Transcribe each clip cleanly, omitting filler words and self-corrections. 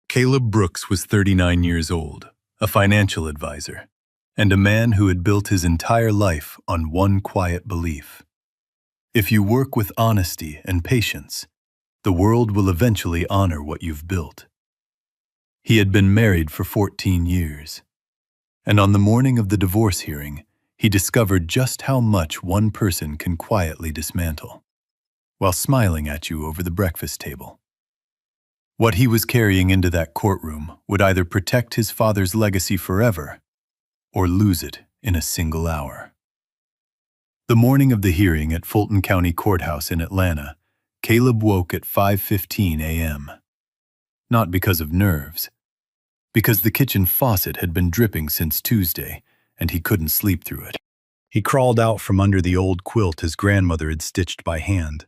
Caleb Brooks was 39 years old, a financial advisor, and a man who had built his entire life on one quiet belief. If you work with honesty and patience, the world will eventually honor what you've built. He had been married for 14 years, and on the morning of the divorce hearing, he discovered just how much one person can quietly dismantle, while smiling at you over the breakfast table. What he was carrying into that courtroom would either protect his father's legacy forever or lose it in a single hour. The morning of the hearing at Fulton County Courthouse in Atlanta, Caleb woke at 5:15 a.m. Not because of nerves, because the kitchen faucet had been dripping since Tuesday and he couldn't sleep through it. He crawled out from under the old quilt his grandmother had stitched by hand,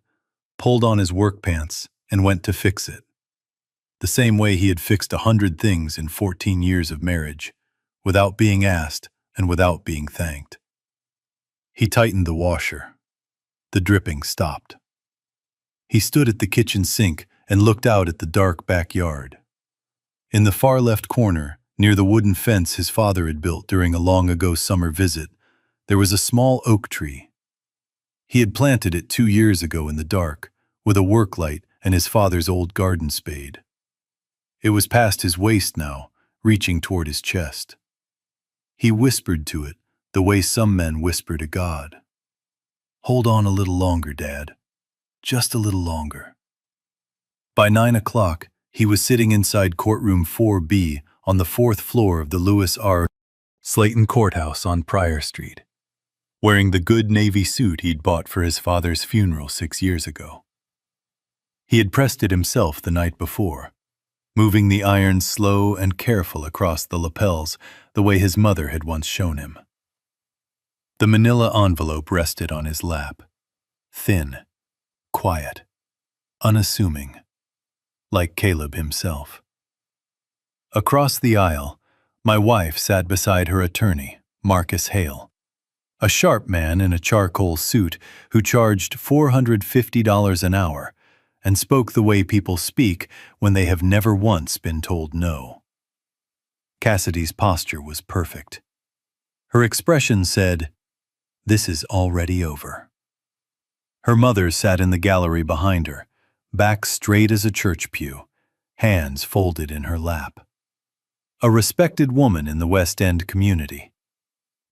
pulled on his work pants, and went to fix it. The same way he had fixed 100 things in 14 years of marriage, without being asked and without being thanked. He tightened the washer. The dripping stopped. He stood at the kitchen sink and looked out at the dark backyard. In the far left corner, near the wooden fence his father had built during a long-ago summer visit, there was a small oak tree. He had planted it 2 years ago in the dark, with a work light and his father's old garden spade. It was past his waist now, reaching toward his chest. He whispered to it, the way some men whisper to God. "Hold on a little longer, Dad. Just a little longer." By 9 o'clock, he was sitting inside courtroom 4B on the 4th floor of the Lewis R. Slayton Courthouse on Pryor Street, wearing the good navy suit he'd bought for his father's funeral 6 years ago. He had pressed it himself the night before, moving the iron slow and careful across the lapels the way his mother had once shown him. The manila envelope rested on his lap, thin, quiet, unassuming, like Caleb himself. Across the aisle, my wife sat beside her attorney, Marcus Hale, a sharp man in a charcoal suit who charged $450 an hour and spoke the way people speak when they have never once been told no. Cassidy's posture was perfect. Her expression said, "This is already over." Her mother sat in the gallery behind her, back straight as a church pew, hands folded in her lap. A respected woman in the West End community.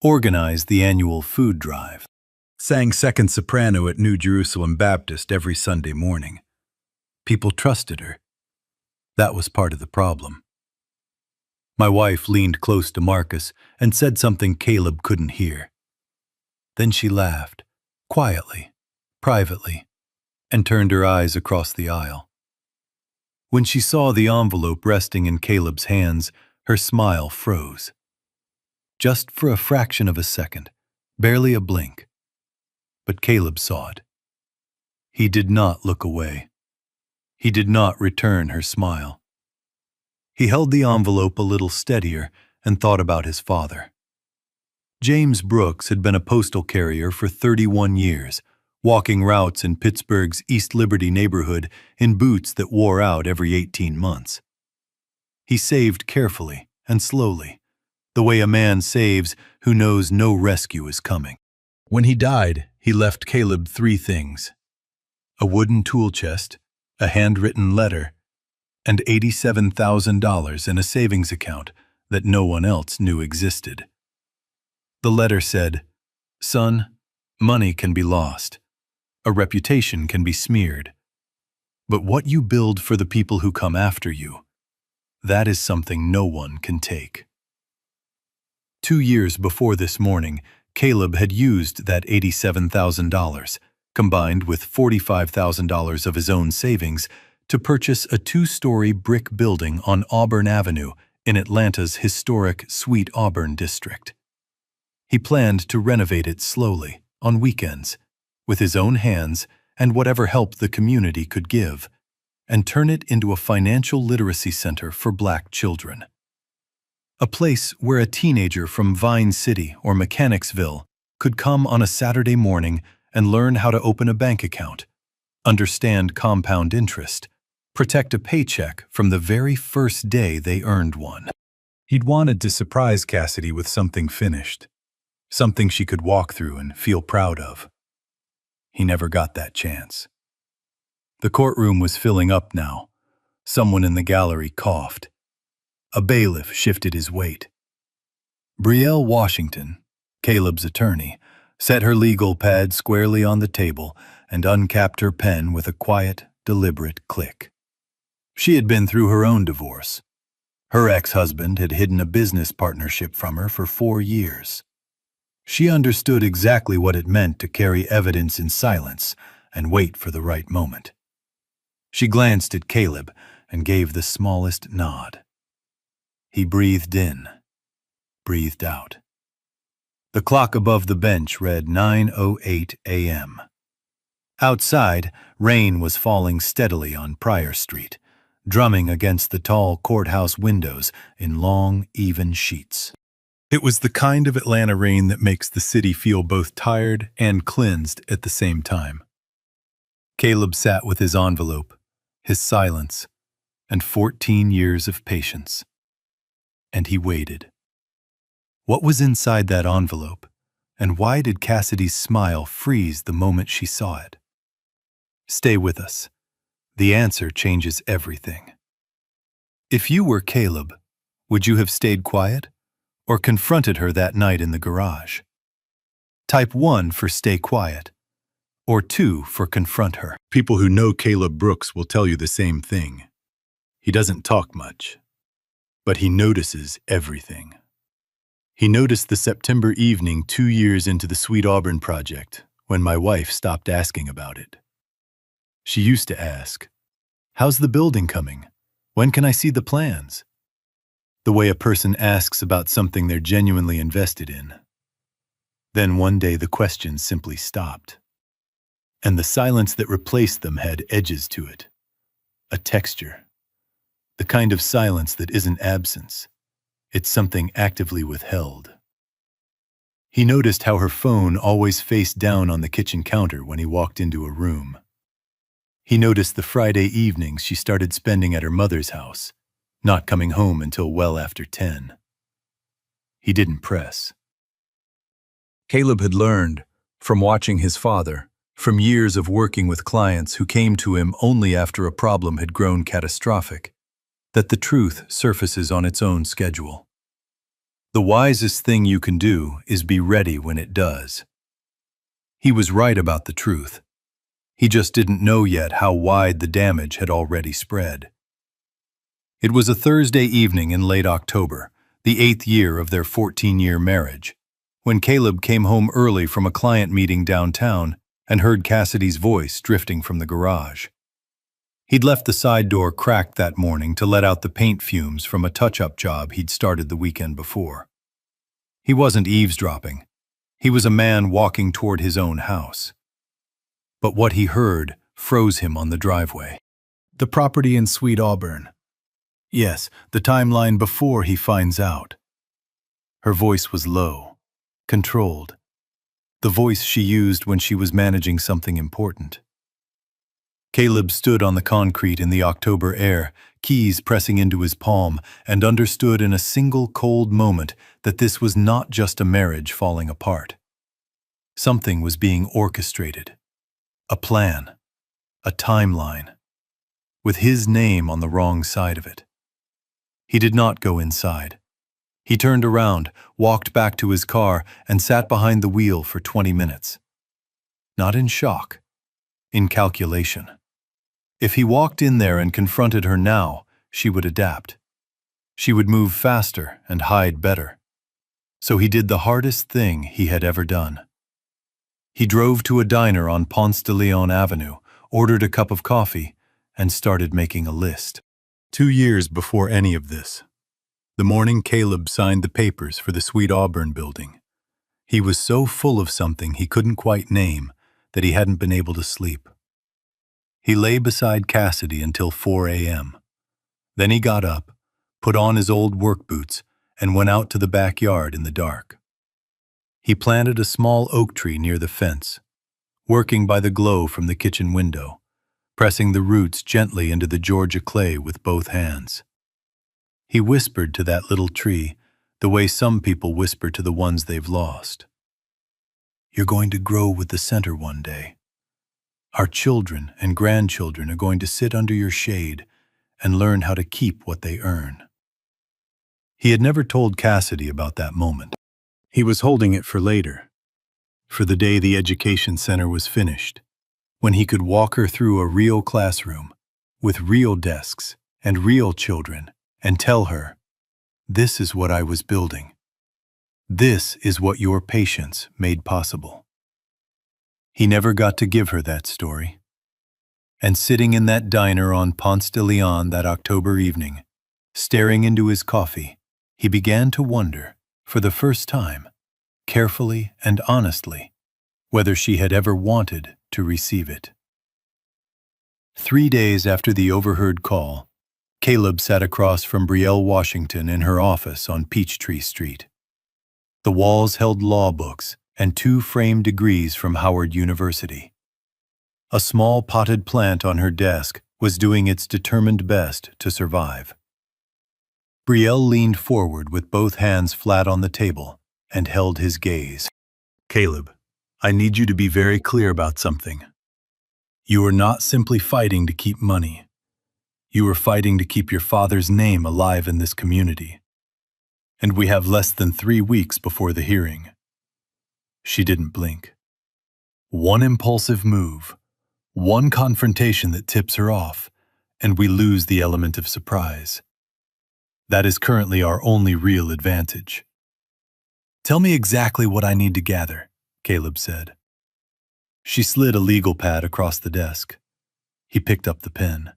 Organized the annual food drive. Sang second soprano at New Jerusalem Baptist every Sunday morning. People trusted her. That was part of the problem. My wife leaned close to Marcus and said something Caleb couldn't hear. Then she laughed, quietly, privately, and turned her eyes across the aisle. When she saw the envelope resting in Caleb's hands, her smile froze. Just for a fraction of a second, barely a blink. But Caleb saw it. He did not look away. He did not return her smile. He held the envelope a little steadier and thought about his father. James Brooks had been a postal carrier for 31 years, walking routes in Pittsburgh's East Liberty neighborhood in boots that wore out every 18 months. He saved carefully and slowly, the way a man saves who knows no rescue is coming. When he died, he left Caleb 3 things: a wooden tool chest, a handwritten letter, and $87,000 in a savings account that no one else knew existed. The letter said, "Son, money can be lost. A reputation can be smeared. But what you build for the people who come after you, that is something no one can take." 2 years before this morning, Caleb had used that $87,000, combined with $45,000 of his own savings, to purchase a 2-story brick building on Auburn Avenue in Atlanta's historic Sweet Auburn district. He planned to renovate it slowly, on weekends, with his own hands and whatever help the community could give, and turn it into a financial literacy center for Black children. A place where a teenager from Vine City or Mechanicsville could come on a Saturday morning and learn how to open a bank account, understand compound interest, protect a paycheck from the very first day they earned one. He'd wanted to surprise Cassidy with something finished, something she could walk through and feel proud of. He never got that chance. The courtroom was filling up now. Someone in the gallery coughed. A bailiff shifted his weight. Brielle Washington, Caleb's attorney, set her legal pad squarely on the table and uncapped her pen with a quiet, deliberate click. She had been through her own divorce. Her ex-husband had hidden a business partnership from her for 4 years. She understood exactly what it meant to carry evidence in silence and wait for the right moment. She glanced at Caleb and gave the smallest nod. He breathed in, breathed out. The clock above the bench read 9:08 a.m. Outside, rain was falling steadily on Pryor Street, drumming against the tall courthouse windows in long, even sheets. It was the kind of Atlanta rain that makes the city feel both tired and cleansed at the same time. Caleb sat with his envelope, his silence, and 14 years of patience. And he waited. What was inside that envelope, and why did Cassidy's smile freeze the moment she saw it? Stay with us. The answer changes everything. If you were Caleb, would you have stayed quiet or confronted her that night in the garage? Type 1 for stay quiet, or 2 for confront her. People who know Caleb Brooks will tell you the same thing. He doesn't talk much, but he notices everything. He noticed the September evening 2 years into the Sweet Auburn project when my wife stopped asking about it. She used to ask, "How's the building coming? When can I see the plans?" The way a person asks about something they're genuinely invested in. Then one day the questions simply stopped. And the silence that replaced them had edges to it, a texture. The kind of silence that isn't absence. It's something actively withheld. He noticed how her phone always faced down on the kitchen counter when he walked into a room. He noticed the Friday evenings she started spending at her mother's house, not coming home until well after 10. He didn't press. Caleb had learned, from watching his father, from years of working with clients who came to him only after a problem had grown catastrophic, that the truth surfaces on its own schedule. The wisest thing you can do is be ready when it does. He was right about the truth. He just didn't know yet how wide the damage had already spread. It was a Thursday evening in late October, the 8th year of their 14-year marriage, when Caleb came home early from a client meeting downtown and heard Cassidy's voice drifting from the garage. He'd left the side door cracked that morning to let out the paint fumes from a touch-up job he'd started the weekend before. He wasn't eavesdropping. He was a man walking toward his own house. But what he heard froze him on the driveway. The property in Sweet Auburn. Yes, the timeline before he finds out. Her voice was low, controlled. The voice she used when she was managing something important. Caleb stood on the concrete in the October air, keys pressing into his palm, and understood in a single cold moment that this was not just a marriage falling apart. Something was being orchestrated. A plan. A timeline. With his name on the wrong side of it. He did not go inside. He turned around, walked back to his car, and sat behind the wheel for 20 minutes. Not in shock. In calculation. If he walked in there and confronted her now, she would adapt. She would move faster and hide better. So he did the hardest thing he had ever done. He drove to a diner on Ponce de Leon Avenue, ordered a cup of coffee, and started making a list. 2 years before any of this, the morning Caleb signed the papers for the Sweet Auburn building, he was so full of something he couldn't quite name that he hadn't been able to sleep. He lay beside Cassidy until 4 a.m. Then he got up, put on his old work boots, and went out to the backyard in the dark. He planted a small oak tree near the fence, working by the glow from the kitchen window, pressing the roots gently into the Georgia clay with both hands. He whispered to that little tree the way some people whisper to the ones they've lost. "You're going to grow with the center one day. Our children and grandchildren are going to sit under your shade and learn how to keep what they earn." He had never told Cassidy about that moment. He was holding it for later, for the day the education center was finished, when he could walk her through a real classroom with real desks and real children and tell her, "This is what I was building. This is what your patience made possible." He never got to give her that story. And sitting in that diner on Ponce de Leon that October evening, staring into his coffee, he began to wonder, for the first time, carefully and honestly, whether she had ever wanted to receive it. 3 days after the overheard call, Caleb sat across from Brielle Washington in her office on Peachtree Street. The walls held law books and 2 framed degrees from Howard University. A small potted plant on her desk was doing its determined best to survive. Brielle leaned forward with both hands flat on the table and held his gaze. "Caleb, I need you to be very clear about something. You are not simply fighting to keep money. You are fighting to keep your father's name alive in this community. And we have less than 3 weeks before the hearing." She didn't blink. One impulsive move, one confrontation that tips her off, and we lose the element of surprise. That is currently our only real advantage. "Tell me exactly what I need to gather," Caleb said. She slid a legal pad across the desk. He picked up the pen.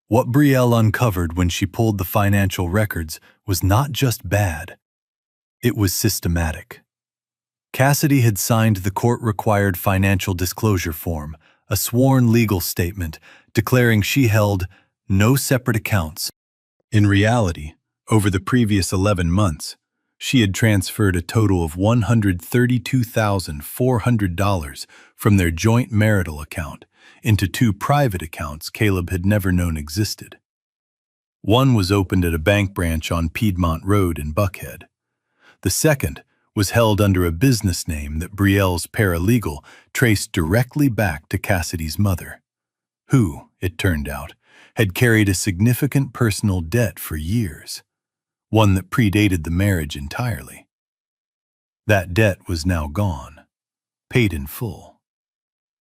What Brielle uncovered when she pulled the financial records was not just bad. It was systematic. Cassidy had signed the court-required financial disclosure form, a sworn legal statement declaring she held no separate accounts. In reality, over the previous 11 months, she had transferred a total of $132,400 from their joint marital account into 2 private accounts Caleb had never known existed. One was opened at a bank branch on Piedmont Road in Buckhead. The second was held under a business name that Brielle's paralegal traced directly back to Cassidy's mother, who, it turned out, had carried a significant personal debt for years, one that predated the marriage entirely. That debt was now gone, paid in full,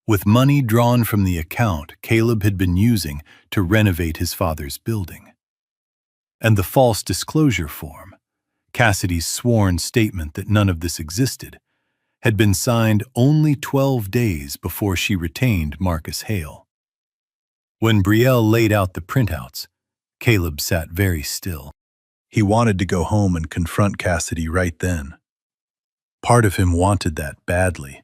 with money drawn from the account Caleb had been using to renovate his father's building. And the false disclosure form, Cassidy's sworn statement that none of this existed, had been signed only 12 days before she retained Marcus Hale. When Brielle laid out the printouts, Caleb sat very still. He wanted to go home and confront Cassidy right then. Part of him wanted that badly,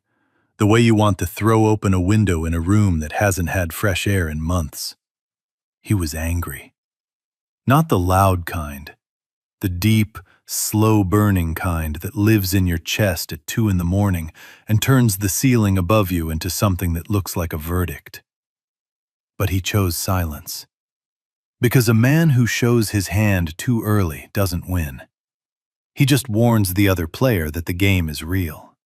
the way you want to throw open a window in a room that hasn't had fresh air in months. He was angry. Not the loud kind, the deep, slow-burning kind that lives in your chest at 2 in the morning and turns the ceiling above you into something that looks like a verdict. But he chose silence. Because a man who shows his hand too early doesn't win. He just warns the other player that the game is real.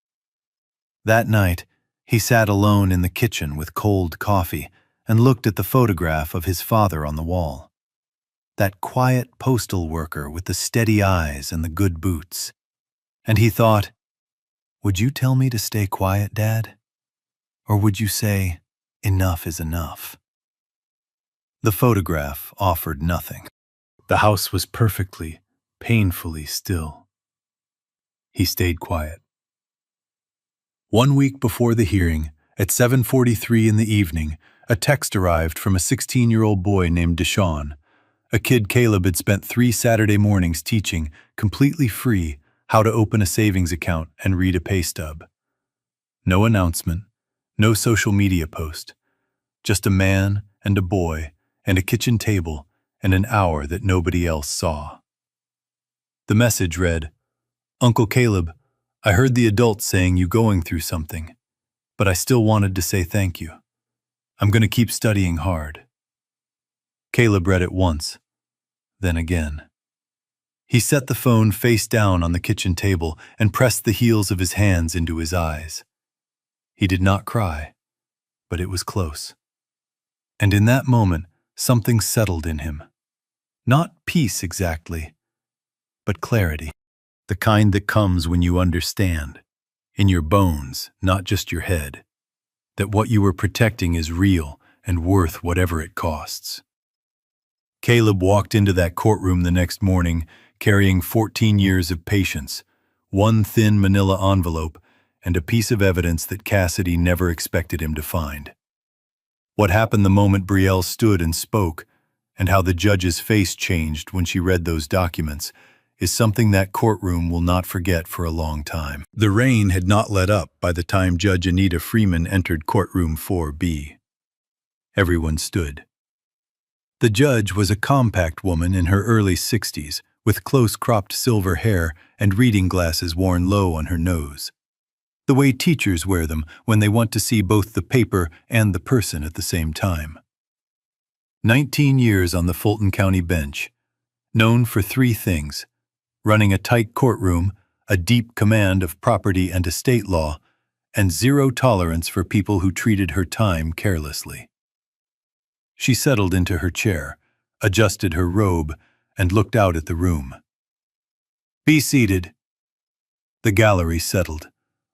That night, he sat alone in the kitchen with cold coffee and looked at the photograph of his father on the wall. That quiet postal worker with the steady eyes and the good boots. And he thought, would you tell me to stay quiet, Dad? Or would you say, enough is enough? The photograph offered nothing. The house was perfectly, painfully still. He stayed quiet. 1 week before the hearing, at 7:43 in the evening, a text arrived from a 16-year-old boy named Deshaun, a kid Caleb had spent 3 Saturday mornings teaching, completely free, how to open a savings account and read a pay stub. No announcement, no social media post, just a man and a boy and a kitchen table and an hour that nobody else saw. The message read, "Uncle Caleb, I heard the adults saying you going through something, but I still wanted to say thank you. I'm going to keep studying hard. Caleb read it once, then again. He set the phone face down on the kitchen table and pressed the heels of his hands into his eyes. He did not cry, but it was close. And in that moment, something settled in him. Not peace exactly, but clarity. The kind that comes when you understand, in your bones, not just your head, that what you were protecting is real and worth whatever it costs. Caleb walked into that courtroom the next morning, carrying 14 years of patience, one thin manila envelope, and a piece of evidence that Cassidy never expected him to find. What happened the moment Brielle stood and spoke, and how the judge's face changed when she read those documents, is something that courtroom will not forget for a long time. The rain had not let up by the time Judge Anita Freeman entered courtroom 4B. Everyone stood. The judge was a compact woman in her early 60s, with close-cropped silver hair and reading glasses worn low on her nose. The way teachers wear them when they want to see both the paper and the person at the same time. 19 years on the Fulton County bench, known for three things: running a tight courtroom, a deep command of property and estate law, and zero tolerance for people who treated her time carelessly. She settled into her chair, adjusted her robe, and looked out at the room. "Be seated." The gallery settled.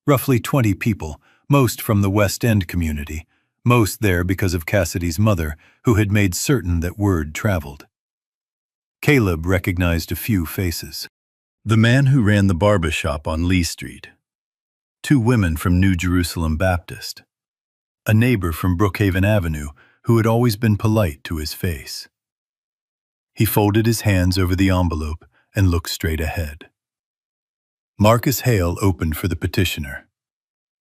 Roughly 20 people, most from the West End community, most there because of Cassidy's mother, who had made certain that word traveled. Caleb recognized a few faces. The man who ran the barber shop on Lee Street. Two women from New Jerusalem Baptist. A neighbor from Brookhaven Avenue who had always been polite to his face. He folded his hands over the envelope and looked straight ahead. Marcus Hale opened for the petitioner.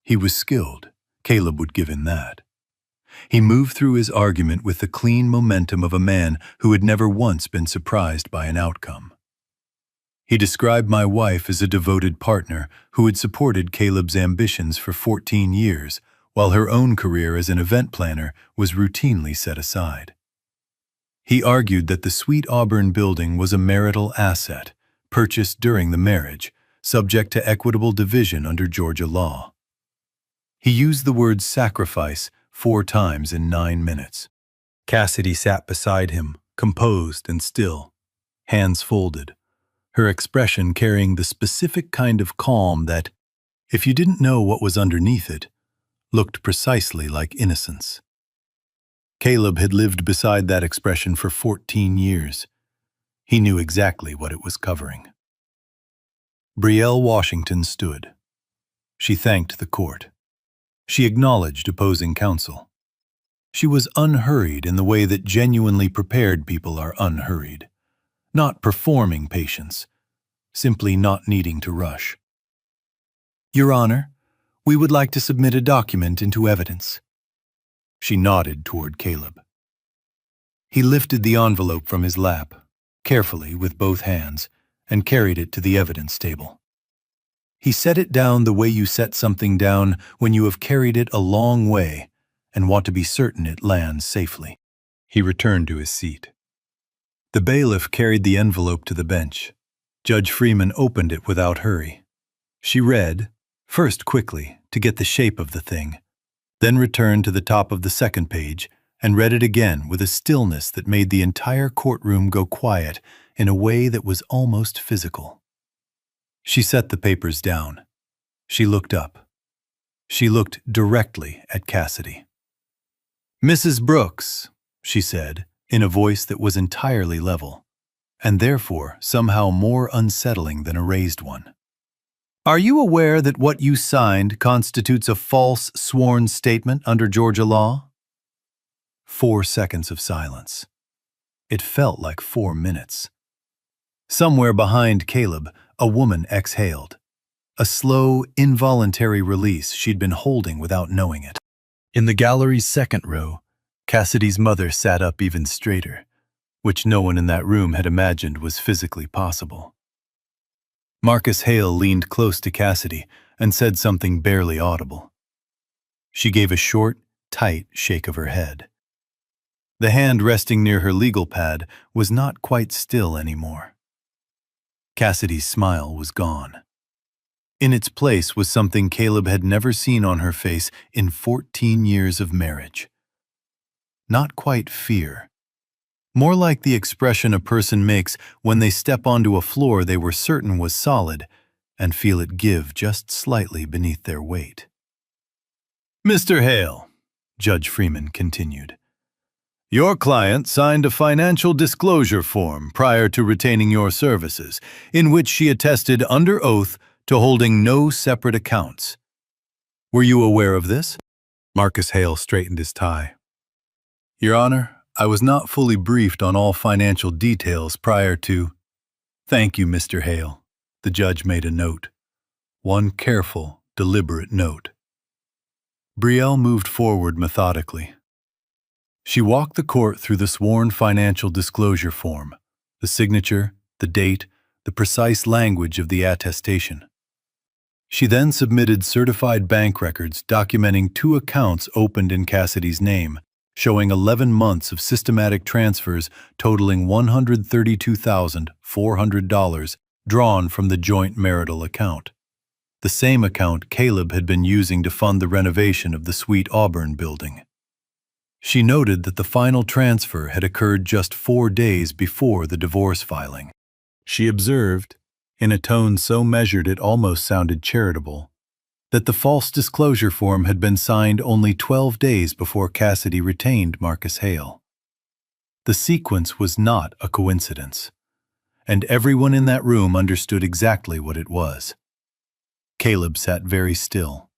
He was skilled. Caleb would give him that. He moved through his argument with the clean momentum of a man who had never once been surprised by an outcome. He described my wife as a devoted partner who had supported Caleb's ambitions for 14 years, while her own career as an event planner was routinely set aside. He argued that the Sweet Auburn building was a marital asset, purchased during the marriage, subject to equitable division under Georgia law. He used the word sacrifice 4 times in 9 minutes. Cassidy sat beside him, composed and still, hands folded, her expression carrying the specific kind of calm that, if you didn't know what was underneath it, looked precisely like innocence. Caleb had lived beside that expression for 14 years. He knew exactly what it was covering. Brielle Washington stood. She thanked the court. She acknowledged opposing counsel. She was unhurried in the way that genuinely prepared people are unhurried. Not performing patience, simply not needing to rush. "Your Honor, we would like to submit a document into evidence." She nodded toward Caleb. He lifted the envelope from his lap, carefully with both hands, and carried it to the evidence table. He set it down the way you set something down when you have carried it a long way and want to be certain it lands safely. He returned to his seat. The bailiff carried the envelope to the bench. Judge Freeman opened it without hurry. She read, first quickly, to get the shape of the thing, then returned to the top of the second page and read it again with a stillness that made the entire courtroom go quiet in a way that was almost physical. She set the papers down. She looked up. She looked directly at Cassidy. "Mrs. Brooks," she said, in a voice that was entirely level, and therefore somehow more unsettling than a raised one. "Are you aware that what you signed constitutes a false sworn statement under Georgia law?" 4 seconds of silence. It felt like 4 minutes. Somewhere behind Caleb, a woman exhaled. A slow, involuntary release she'd been holding without knowing it. In the gallery's second row, Cassidy's mother sat up even straighter, which no one in that room had imagined was physically possible. Marcus Hale leaned close to Cassidy and said something barely audible. She gave a short, tight shake of her head. The hand resting near her legal pad was not quite still anymore. Cassidy's smile was gone. In its place was something Caleb had never seen on her face in 14 years of marriage. Not quite fear. More like the expression a person makes when they step onto a floor they were certain was solid and feel it give just slightly beneath their weight. "Mr. Hale," Judge Freeman continued, "your client signed a financial disclosure form prior to retaining your services, in which she attested under oath to holding no separate accounts. Were you aware of this?" Marcus Hale straightened his tie. "Your Honor, I was not fully briefed on all financial details prior to—" "Thank you, Mr. Hale." The judge made a note. One careful, deliberate note. Brielle moved forward methodically. She walked the court through the sworn financial disclosure form, the signature, the date, the precise language of the attestation. She then submitted certified bank records documenting 2 accounts opened in Cassidy's name, showing 11 months of systematic transfers totaling $132,400 drawn from the joint marital account, the same account Caleb had been using to fund the renovation of the Sweet Auburn building. She noted that the final transfer had occurred just 4 days before the divorce filing. She observed, in a tone so measured it almost sounded charitable, that the false disclosure form had been signed only 12 days before Cassidy retained Marcus Hale. The sequence was not a coincidence, and everyone in that room understood exactly what it was. Caleb sat very still.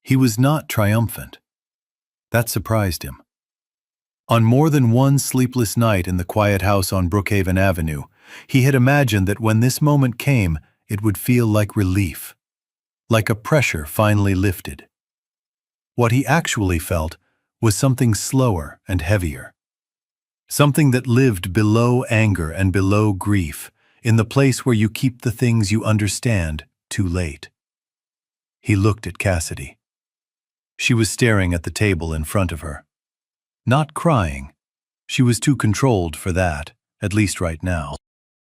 He was not triumphant. That surprised him. On more than one sleepless night in the quiet house on Brookhaven Avenue, he had imagined that when this moment came, it would feel like relief, like a pressure finally lifted. What he actually felt was something slower and heavier. Something that lived below anger and below grief, in the place where you keep the things you understand too late. He looked at Cassidy. She was staring at the table in front of her. Not crying. She was too controlled for that, at least right now.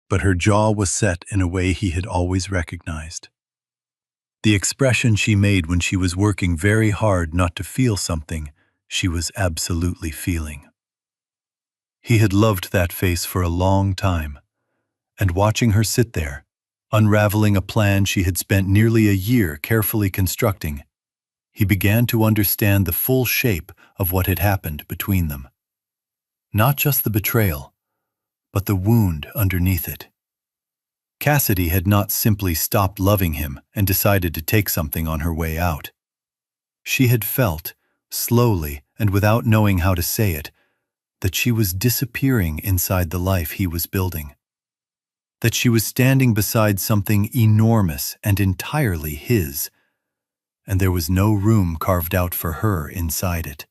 But her jaw was set in a way he had always recognized. The expression she made when she was working very hard not to feel something she was absolutely feeling. He had loved that face for a long time, and watching her sit there, unraveling a plan she had spent nearly a year carefully constructing, he began to understand the full shape of what had happened between them. Not just the betrayal, but the wound underneath it. Cassidy had not simply stopped loving him and decided to take something on her way out. She had felt, slowly and without knowing how to say it, that she was disappearing inside the life he was building. That she was standing beside something enormous and entirely his, and there was no room carved out for her inside it.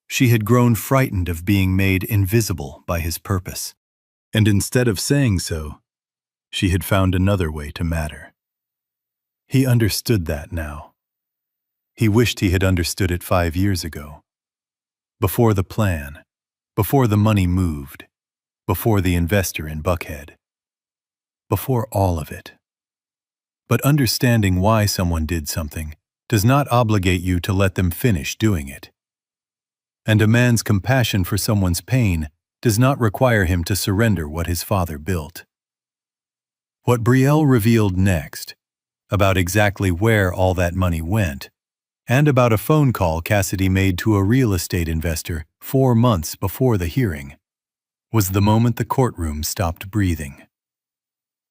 She had grown frightened of being made invisible by his purpose, and instead of saying so, she had found another way to matter. He understood that now. He wished he had understood it 5 years ago. Before the plan, before the money moved, before the investor in Buckhead. Before all of it. But understanding why someone did something does not obligate you to let them finish doing it. And a man's compassion for someone's pain does not require him to surrender what his father built. What Brielle revealed next, about exactly where all that money went, and about a phone call Cassidy made to a real estate investor 4 months before the hearing, was the moment the courtroom stopped breathing.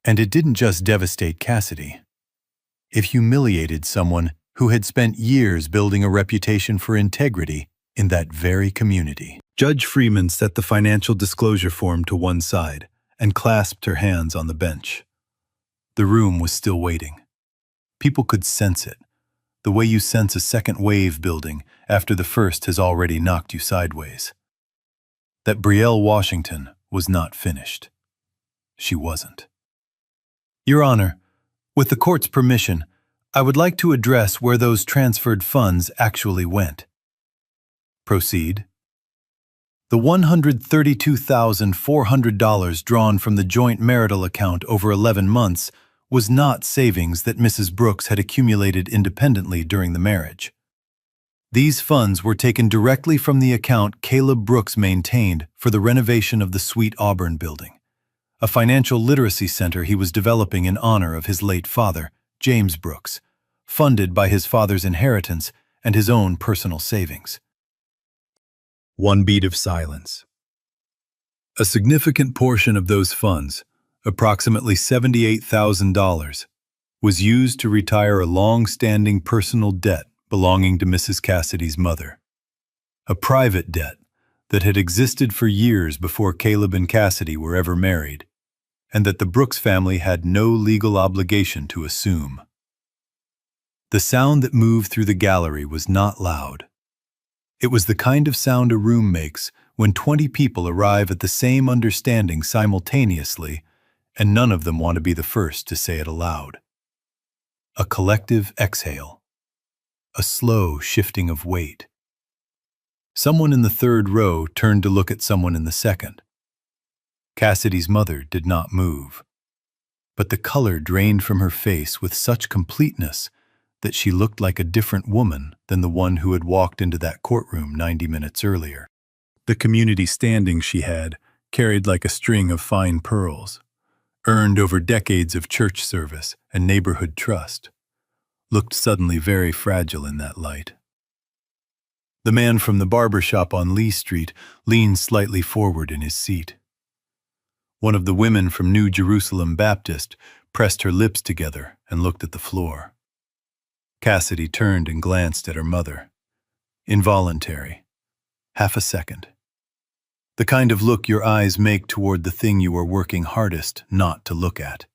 And it didn't just devastate Cassidy. It humiliated someone who had spent years building a reputation for integrity in that very community. Judge Freeman set the financial disclosure form to one side and clasped her hands on the bench. The room was still waiting. People could sense it, the way you sense a second wave building after the first has already knocked you sideways. That Brielle Washington was not finished. She wasn't. Your Honor, with the court's permission, I would like to address where those transferred funds actually went. Proceed. The $132,400 drawn from the joint marital account over 11 months was not savings that Mrs. Brooks had accumulated independently during the marriage. These funds were taken directly from the account Caleb Brooks maintained for the renovation of the Sweet Auburn building, a financial literacy center he was developing in honor of his late father, James Brooks, funded by his father's inheritance and his own personal savings. One beat of silence. A significant portion of those funds, approximately $78,000, was used to retire a long-standing personal debt belonging to Mrs. Cassidy's mother. A private debt that had existed for years before Caleb and Cassidy were ever married, and that the Brooks family had no legal obligation to assume. The sound that moved through the gallery was not loud. It was the kind of sound a room makes when 20 people arrive at the same understanding simultaneously, and none of them want to be the first to say it aloud. A collective exhale. A slow shifting of weight. Someone in the third row turned to look at someone in the second. Cassidy's mother did not move, but the color drained from her face with such completeness that she looked like a different woman than the one who had walked into that courtroom 90 minutes earlier. The community standing she had carried like a string of fine pearls, earned over decades of church service and neighborhood trust, looked suddenly very fragile in that light. The man from the barber shop on Lee Street leaned slightly forward in his seat. One of the women from New Jerusalem Baptist pressed her lips together and looked at the floor. Cassidy turned and glanced at her mother. Involuntary. Half a second. The kind of look your eyes make toward the thing you are working hardest not to look at.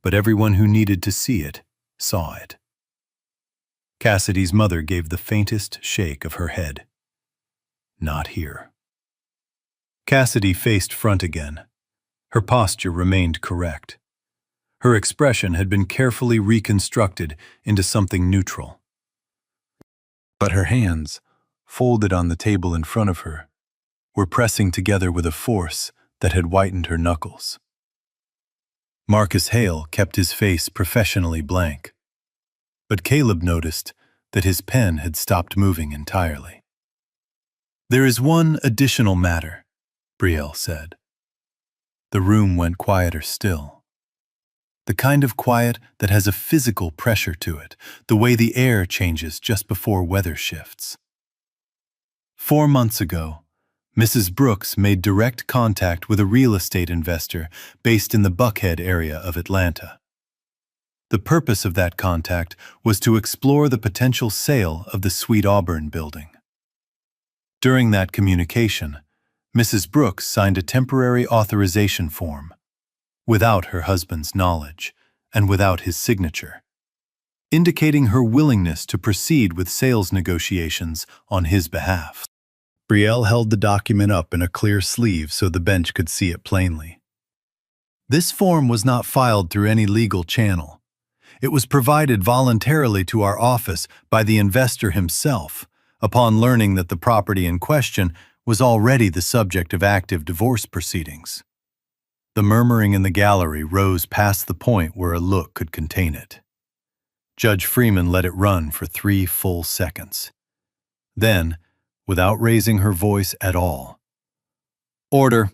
But everyone who needed to see it saw it. Cassidy's mother gave the faintest shake of her head. Not here. Cassidy faced front again. Her posture remained correct. Her expression had been carefully reconstructed into something neutral. But her hands, folded on the table in front of her, were pressing together with a force that had whitened her knuckles. Marcus Hale kept his face professionally blank, but Caleb noticed that his pen had stopped moving entirely. "There is one additional matter," Brielle said. The room went quieter still. The kind of quiet that has a physical pressure to it, the way the air changes just before weather shifts. 4 months ago, Mrs. Brooks made direct contact with a real estate investor based in the Buckhead area of Atlanta. The purpose of that contact was to explore the potential sale of the Sweet Auburn building. During that communication, Mrs. Brooks signed a temporary authorization form, without her husband's knowledge and without his signature, indicating her willingness to proceed with sales negotiations on his behalf. Brielle held the document up in a clear sleeve so the bench could see it plainly. This form was not filed through any legal channel. It was provided voluntarily to our office by the investor himself, upon learning that the property in question was already the subject of active divorce proceedings. The murmuring in the gallery rose past the point where a look could contain it. Judge Freeman let it run for 3 full seconds. Then, without raising her voice at all, "Order."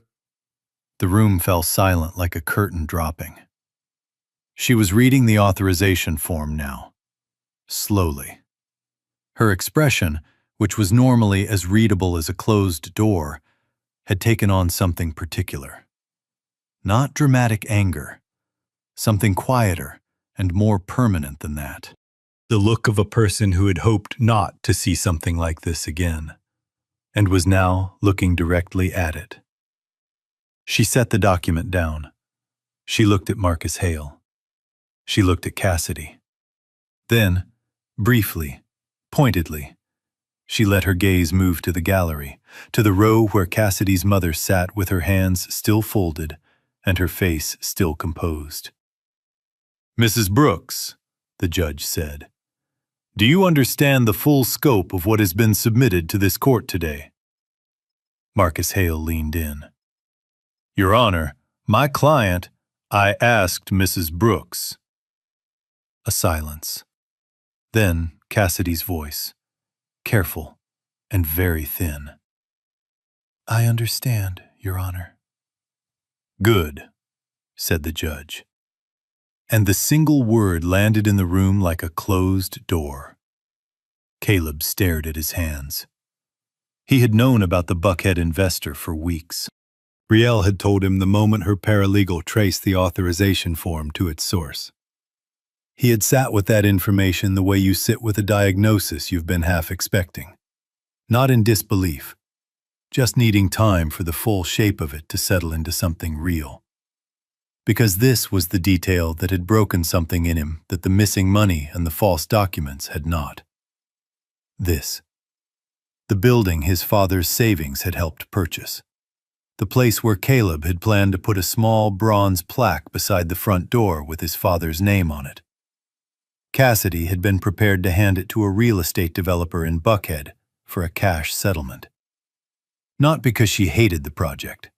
The room fell silent like a curtain dropping. She was reading the authorization form now, slowly. Her expression, which was normally as readable as a closed door, had taken on something particular. Not dramatic anger, something quieter and more permanent than that. The look of a person who had hoped not to see something like this again, and was now looking directly at it. She set the document down. She looked at Marcus Hale. She looked at Cassidy. Then, briefly, pointedly, she let her gaze move to the gallery, to the row where Cassidy's mother sat with her hands still folded and her face still composed. "Mrs. Brooks," the judge said, Do you understand the full scope of what has been submitted to this court today? Marcus Hale leaned in. Your Honor, my client, I asked Mrs. Brooks. A silence. Then Cassidy's voice, careful and very thin. I understand, Your Honor. Good, said the judge. And the single word landed in the room like a closed door. Caleb stared at his hands. He had known about the Buckhead investor for weeks. Brielle had told him the moment her paralegal traced the authorization form to its source. He had sat with that information the way you sit with a diagnosis you've been half expecting. Not in disbelief, just needing time for the full shape of it to settle into something real. Because this was the detail that had broken something in him that the missing money and the false documents had not. This. The building his father's savings had helped purchase. The place where Caleb had planned to put a small bronze plaque beside the front door with his father's name on it. Cassidy had been prepared to hand it to a real estate developer in Buckhead for a cash settlement. Not because she hated the project.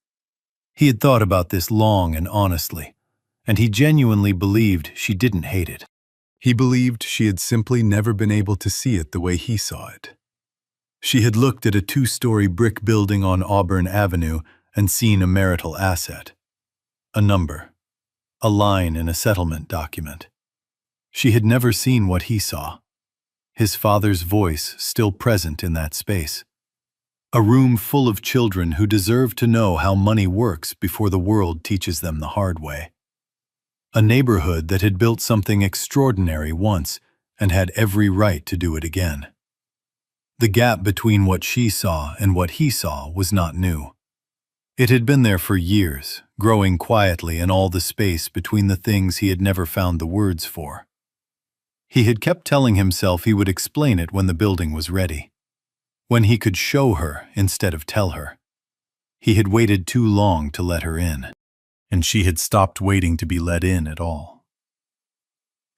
He had thought about this long and honestly, and he genuinely believed she didn't hate it. He believed she had simply never been able to see it the way he saw it. She had looked at a 2-story brick building on Auburn Avenue and seen a marital asset. A number. A line in a settlement document. She had never seen what he saw. His father's voice still present in that space. A room full of children who deserve to know how money works before the world teaches them the hard way. A neighborhood that had built something extraordinary once and had every right to do it again. The gap between what she saw and what he saw was not new. It had been there for years, growing quietly in all the space between the things he had never found the words for. He had kept telling himself he would explain it when the building was ready. When he could show her instead of tell her. He had waited too long to let her in, and she had stopped waiting to be let in at all.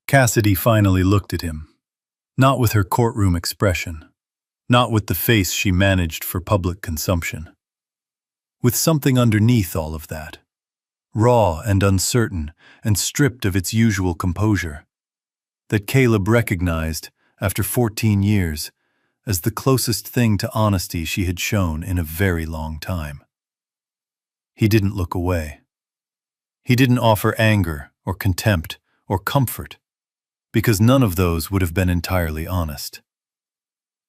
Cassidy finally looked at him, not with her courtroom expression, not with the face she managed for public consumption. With something underneath all of that, raw and uncertain and stripped of its usual composure, that Caleb recognized, after 14 years, as the closest thing to honesty she had shown in a very long time. He didn't look away. He didn't offer anger or contempt or comfort, because none of those would have been entirely honest.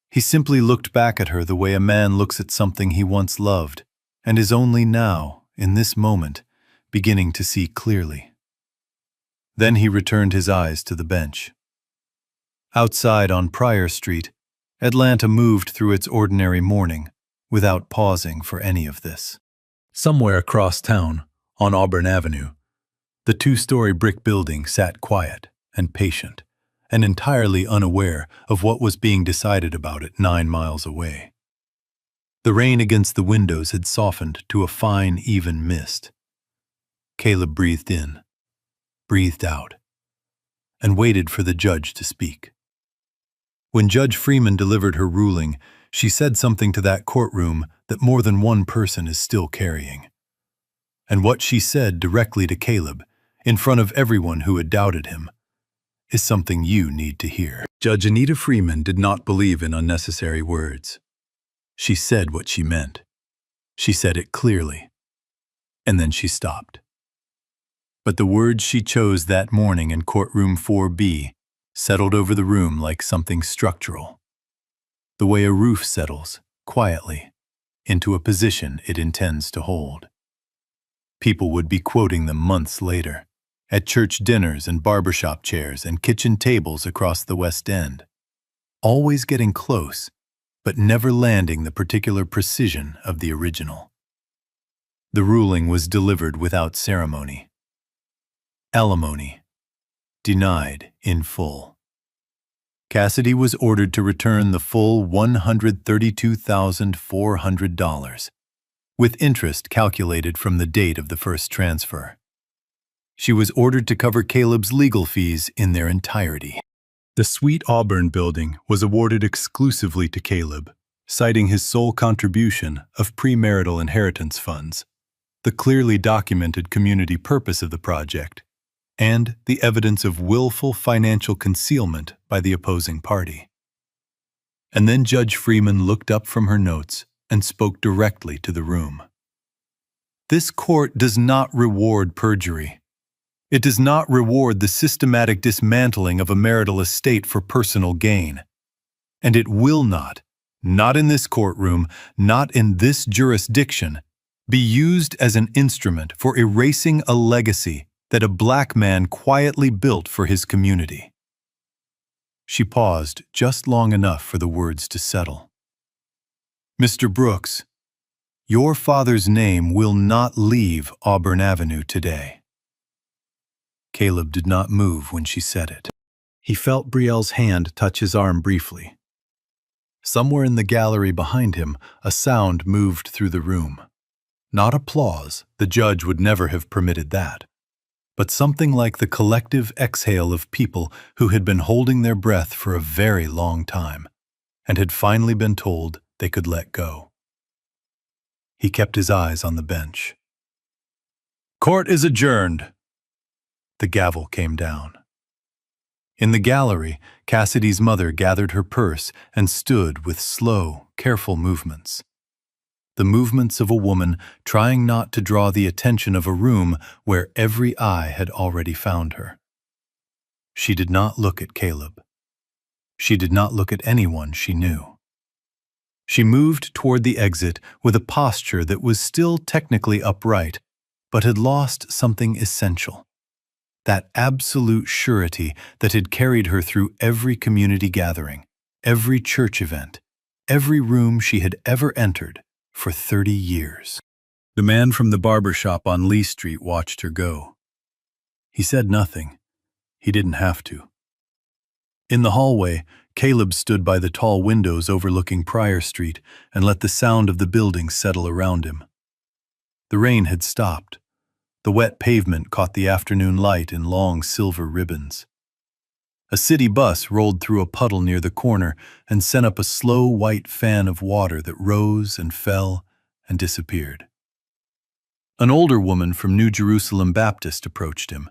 He simply looked back at her the way a man looks at something he once loved and is only now, in this moment, beginning to see clearly. Then he returned his eyes to the bench. Outside on Pryor Street, Atlanta moved through its ordinary morning without pausing for any of this. Somewhere across town, on Auburn Avenue, the 2-story brick building sat quiet and patient and entirely unaware of what was being decided about it 9 miles away. The rain against the windows had softened to a fine, even mist. Caleb breathed in, breathed out, and waited for the judge to speak. When Judge Freeman delivered her ruling, she said something to that courtroom that more than one person is still carrying. And what she said directly to Caleb, in front of everyone who had doubted him, is something you need to hear. Judge Anita Freeman did not believe in unnecessary words. She said what she meant. She said it clearly. And then she stopped. But the words she chose that morning in courtroom 4B settled over the room like something structural. The way a roof settles, quietly, into a position it intends to hold. People would be quoting them months later, at church dinners and barbershop chairs and kitchen tables across the West End, always getting close, but never landing the particular precision of the original. The ruling was delivered without ceremony. Alimony. Denied in full. Cassidy was ordered to return the full $132,400, with interest calculated from the date of the first transfer. She was ordered to cover Caleb's legal fees in their entirety. The Sweet Auburn building was awarded exclusively to Caleb, citing his sole contribution of premarital inheritance funds, the clearly documented community purpose of the project, and the evidence of willful financial concealment by the opposing party. And then Judge Freeman looked up from her notes and spoke directly to the room. This court does not reward perjury. It does not reward the systematic dismantling of a marital estate for personal gain. And it will not in this courtroom, not in this jurisdiction, be used as an instrument for erasing a legacy that a black man quietly built for his community. She paused just long enough for the words to settle. Mr. Brooks, your father's name will not leave Auburn Avenue today. Caleb did not move when she said it. He felt Brielle's hand touch his arm briefly. Somewhere in the gallery behind him, a sound moved through the room. Not applause, the judge would never have permitted that, but something like the collective exhale of people who had been holding their breath for a very long time and had finally been told they could let go. He kept his eyes on the bench. Court is adjourned. The gavel came down. In the gallery, Cassidy's mother gathered her purse and stood with slow, careful movements. The movements of a woman trying not to draw the attention of a room where every eye had already found her. She did not look at Caleb. She did not look at anyone she knew. She moved toward the exit with a posture that was still technically upright, but had lost something essential. That absolute surety that had carried her through every community gathering, every church event, every room she had ever entered for 30 years. The man from the barber shop on Lee Street watched her go. He said nothing. He didn't have to. In the hallway, Caleb stood by the tall windows overlooking Pryor Street and let the sound of the building settle around him. The rain had stopped. The wet pavement caught the afternoon light in long silver ribbons. A city bus rolled through a puddle near the corner and sent up a slow white fan of water that rose and fell and disappeared. An older woman from New Jerusalem Baptist approached him,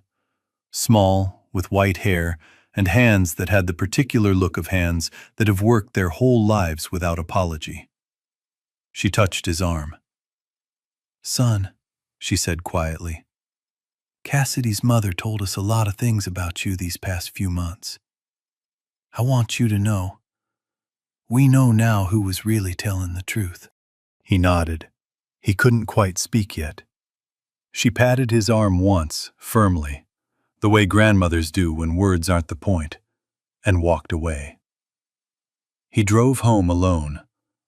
small, with white hair and hands that had the particular look of hands that have worked their whole lives without apology. She touched his arm. "Son," she said quietly, "Cassidy's mother told us a lot of things about you these past few months. I want you to know. We know now who was really telling the truth." He nodded. He couldn't quite speak yet. She patted his arm once, firmly, the way grandmothers do when words aren't the point, and walked away. He drove home alone,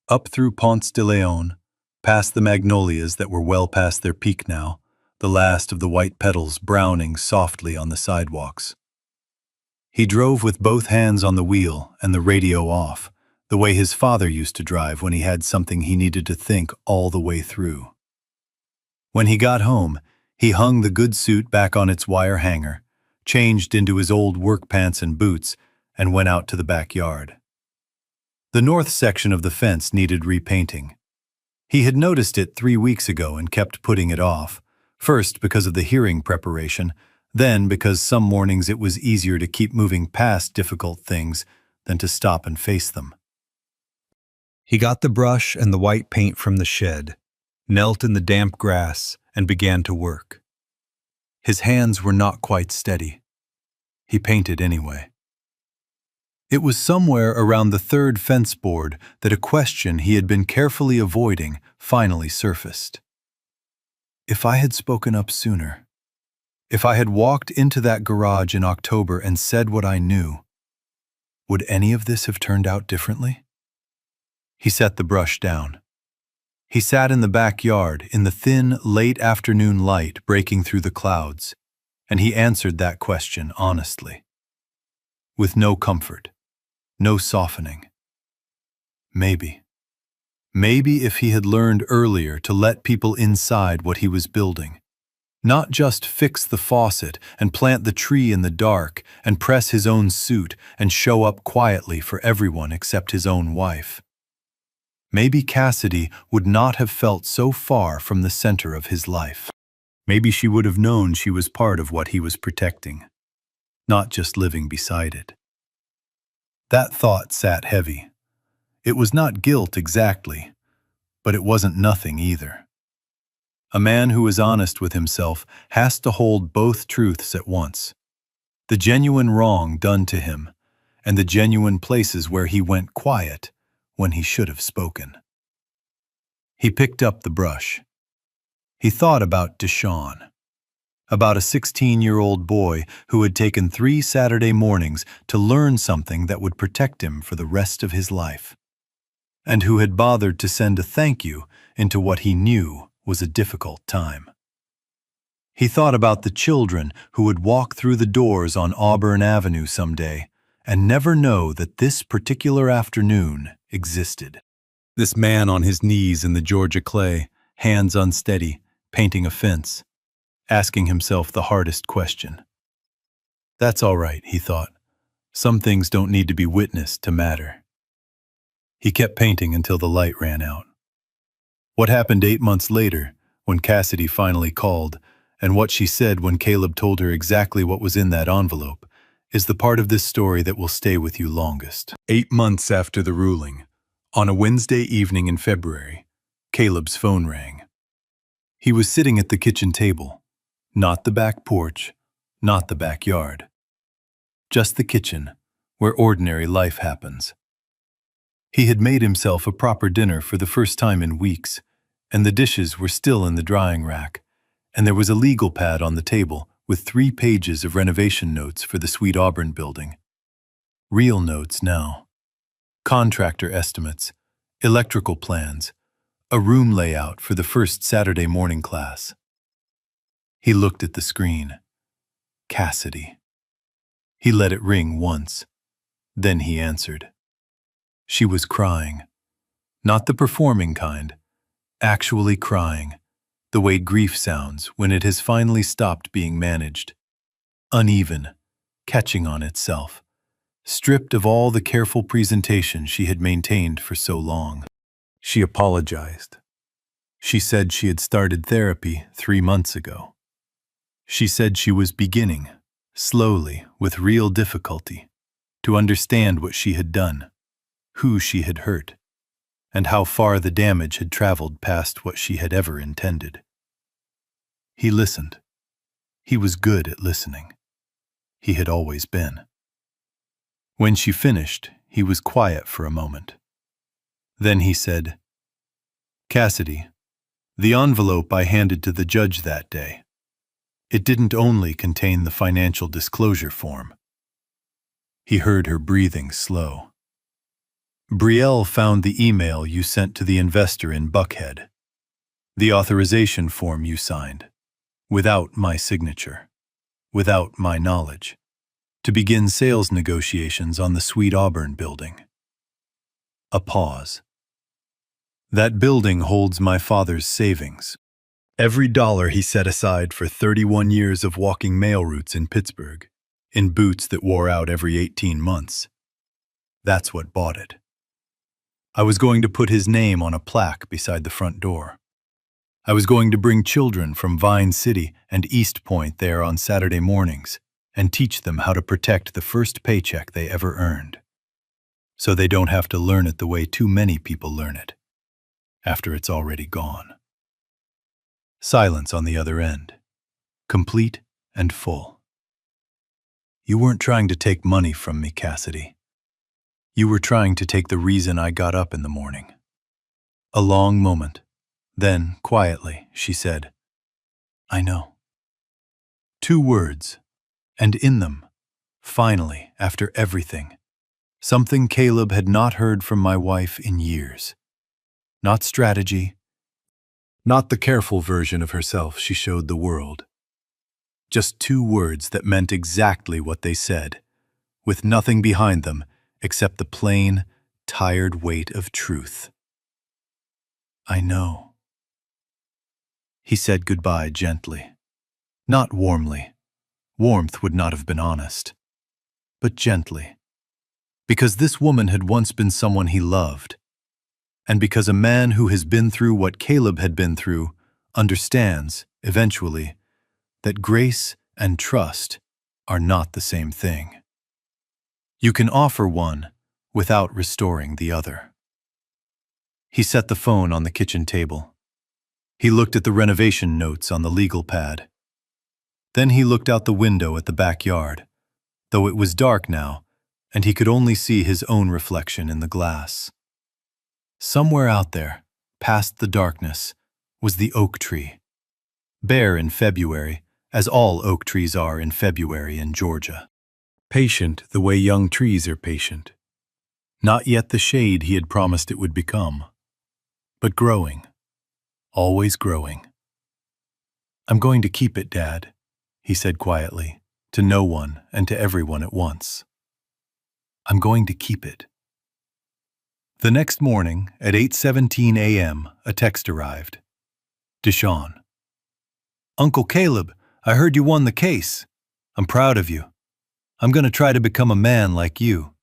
up through Ponce de Leon, past the magnolias that were well past their peak now, the last of the white petals browning softly on the sidewalks. He drove with both hands on the wheel and the radio off, the way his father used to drive when he had something he needed to think all the way through. When he got home, he hung the good suit back on its wire hanger, changed into his old work pants and boots, and went out to the backyard. The north section of the fence needed repainting. He had noticed it 3 weeks ago and kept putting it off, first because of the hearing preparation, then because some mornings it was easier to keep moving past difficult things than to stop and face them. He got the brush and the white paint from the shed, knelt in the damp grass, and began to work. His hands were not quite steady. He painted anyway. It was somewhere around the third fence board that a question he had been carefully avoiding finally surfaced. If I had spoken up sooner, if I had walked into that garage in October and said what I knew, would any of this have turned out differently? He set the brush down. He sat in the backyard in the thin, late afternoon light breaking through the clouds, and he answered that question honestly, with no comfort, no softening. Maybe if he had learned earlier to let people inside what he was building, Not just fix the faucet and plant the tree in the dark and press his own suit and show up quietly for everyone except his own wife. Maybe Cassidy would not have felt so far from the center of his life. Maybe she would have known she was part of what he was protecting, not just living beside it. That thought sat heavy. It was not guilt exactly, but it wasn't nothing either. A man who is honest with himself has to hold both truths at once. The genuine wrong done to him, and the genuine places where he went quiet when he should have spoken. He picked up the brush. He thought about Deshawn, about a 16-year-old boy who had taken 3 Saturday mornings to learn something that would protect him for the rest of his life, and who had bothered to send a thank you into what he knew was a difficult time. He thought about the children who would walk through the doors on Auburn Avenue someday and never know that this particular afternoon existed. This man on his knees in the Georgia clay, hands unsteady, painting a fence, asking himself the hardest question. That's all right, he thought. Some things don't need to be witnessed to matter. He kept painting until the light ran out. What happened 8 months later, when Cassidy finally called, and what she said when Caleb told her exactly what was in that envelope, is the part of this story that will stay with you longest. 8 months after the ruling, on a Wednesday evening in February, Caleb's phone rang. He was sitting at the kitchen table, not the back porch, not the backyard. Just the kitchen, where ordinary life happens. He had made himself a proper dinner for the first time in weeks, and the dishes were still in the drying rack, and there was a legal pad on the table with 3 pages of renovation notes for the Sweet Auburn building. Real notes now. Contractor estimates, electrical plans, a room layout for the first Saturday morning class. He looked at the screen. Cassidy. He let it ring once. Then he answered. She was crying. Not the performing kind. Actually crying. The way grief sounds when it has finally stopped being managed. Uneven, catching on itself, stripped of all the careful presentation she had maintained for so long. She apologized. She said she had started therapy 3 months ago. She said she was beginning, slowly, with real difficulty, to understand what she had done, who she had hurt, and how far the damage had traveled past what she had ever intended. He listened. He was good at listening. He had always been. When she finished, he was quiet for a moment. Then he said, "Cassidy, the envelope I handed to the judge that day, it didn't only contain the financial disclosure form." He heard her breathing slow. "Brielle found the email you sent to the investor in Buckhead, the authorization form you signed, without my signature, without my knowledge, to begin sales negotiations on the Sweet Auburn building." A pause. "That building holds my father's savings. Every dollar he set aside for 31 years of walking mail routes in Pittsburgh, in boots that wore out every 18 months. That's what bought it. I was going to put his name on a plaque beside the front door. I was going to bring children from Vine City and East Point there on Saturday mornings and teach them how to protect the first paycheck they ever earned, so they don't have to learn it the way too many people learn it, after it's already gone." Silence on the other end, complete and full. "You weren't trying to take money from me, Cassidy. You were trying to take the reason I got up in the morning." A long moment. Then, quietly, she said, "I know." 2 words, and in them, finally, after everything, something Caleb had not heard from my wife in years. Not strategy, not the careful version of herself she showed the world. Just 2 words that meant exactly what they said, with nothing behind them except the plain, tired weight of truth. "I know." He said goodbye gently. Not warmly. Warmth would not have been honest. But gently. Because this woman had once been someone he loved. And because a man who has been through what Caleb had been through understands, eventually, that grace and trust are not the same thing. You can offer one without restoring the other. He set the phone on the kitchen table. He looked at the renovation notes on the legal pad. Then he looked out the window at the backyard, though it was dark now, and he could only see his own reflection in the glass. Somewhere out there, past the darkness, was the oak tree. Bare in February, as all oak trees are in February in Georgia. Patient the way young trees are patient. Not yet the shade he had promised it would become. But growing. Always growing. "I'm going to keep it, Dad," he said quietly, to no one and to everyone at once. "I'm going to keep it." The next morning, at 8:17 a.m., a text arrived. Deshawn. "Uncle Caleb, I heard you won the case. I'm proud of you. I'm going to try to become a man like you."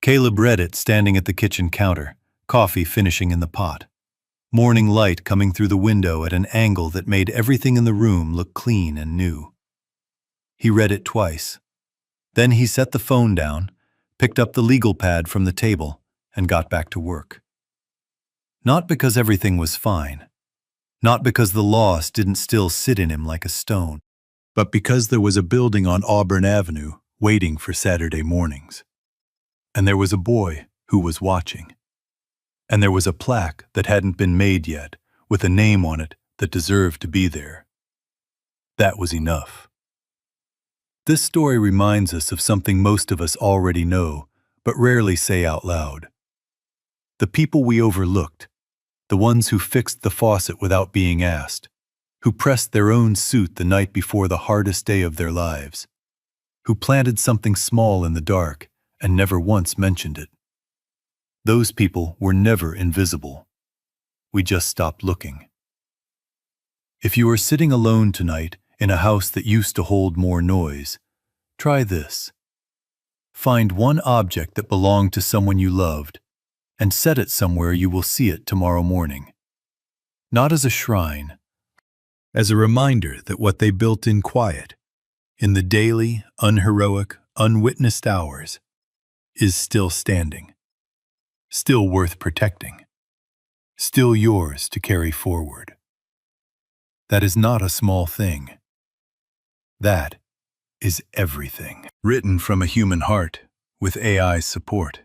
Caleb read it standing at the kitchen counter, coffee finishing in the pot. Morning light coming through the window at an angle that made everything in the room look clean and new. He read it twice. Then he set the phone down, picked up the legal pad from the table, and got back to work. Not because everything was fine. Not because the loss didn't still sit in him like a stone, but because there was a building on Auburn Avenue waiting for Saturday mornings. And there was a boy who was watching. And there was a plaque that hadn't been made yet, with a name on it that deserved to be there. That was enough. This story reminds us of something most of us already know, but rarely say out loud. The people we overlooked, the ones who fixed the faucet without being asked, who pressed their own suit the night before the hardest day of their lives, who planted something small in the dark and never once mentioned it. Those people were never invisible. We just stopped looking. If you are sitting alone tonight in a house that used to hold more noise, try this. Find one object that belonged to someone you loved and set it somewhere you will see it tomorrow morning. Not as a shrine, as a reminder that what they built in quiet, in the daily, unheroic, unwitnessed hours, is still standing, still worth protecting, still yours to carry forward. That is not a small thing. That is everything. Written from a human heart, with AI's support.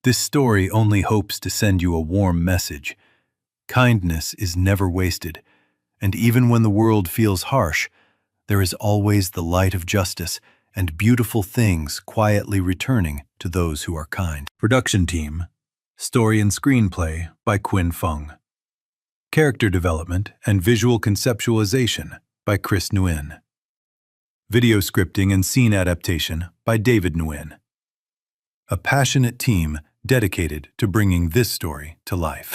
This story only hopes to send you a warm message. Kindness is never wasted, and even when the world feels harsh, there is always the light of justice and beautiful things quietly returning to those who are kind. Production team, story and screenplay by Quinn Fung. Character development and visual conceptualization by Chris Nguyen. Video scripting and scene adaptation by David Nguyen. A passionate team dedicated to bringing this story to life.